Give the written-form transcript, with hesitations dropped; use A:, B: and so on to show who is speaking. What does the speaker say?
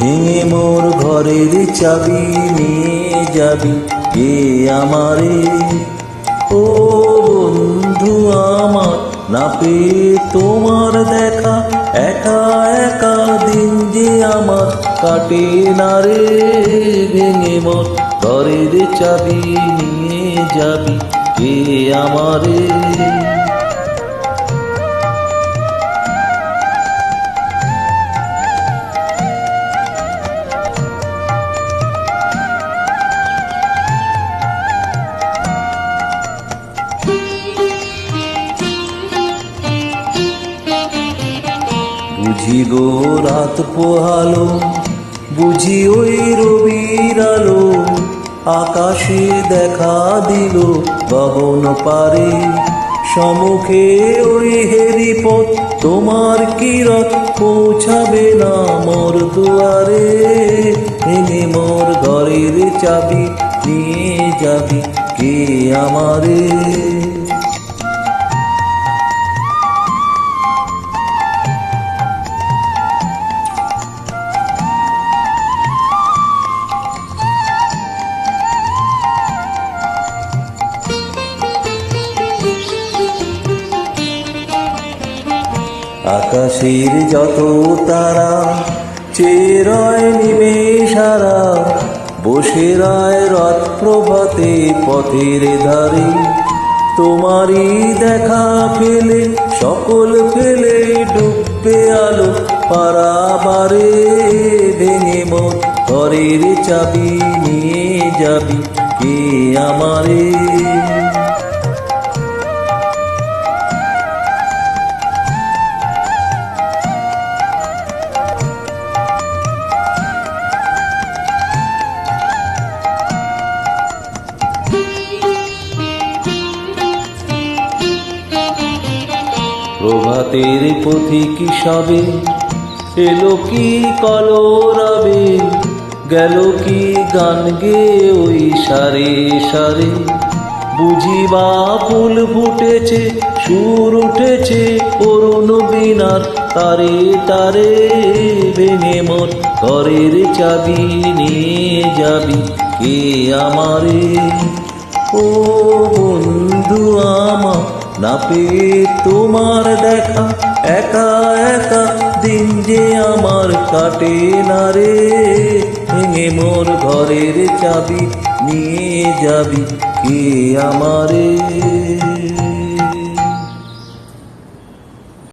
A: ভেঙে মোর ঘরের চাবি নিয়ে যাবি কে আমারে। ও বন্ধু আমার, না পেয়ে তোমার দেখা, একা একা দিন যে আমার কাটে না রে। ভেঙে মোর ঘরের চাবি নিয়ে যাবি কে আমারে। বুঝি গো রাত পোহালো, বুঝি ওই রবির আলো, আকাশে দেখা দিল গগন পারে। সম্মুখে ওই হেরিপথ, তোমার কিরত পৌঁছাবে না মোর দুয়ারে। ভেঙে মোর ঘরের চাবি নিয়ে যাবি কে আমারে। আকাশের যত তারা চেয়ে রয় নিমেষারা, বসে রয় রাত প্রভাতে পথের ধারে। তোমারই দেখা পেলে সকল ফেলে ডুববে আলো পারাবারে। ভেঙে মোর ঘরের চাবি নিয়ে যাবি কে আমারে। প্রভাতের পথিক সবে এলো কি কলরবে, গেল কি গান গে ওই সারে সারে। বুঝিবা ফুল ফুটেছে, সুর উঠেছে অরুণ বীণার তারে তারে। ভেঙে মোর ঘরের চাবি নিয়ে যাবি কে আমারে। ও বন্ধু আমার, না পেয়ে তোমার দেখা, একা একা দিন যে আমার কাটে না রে। ভেঙে মোর ঘরের চাবি নিয়ে যাবি কে আমারে।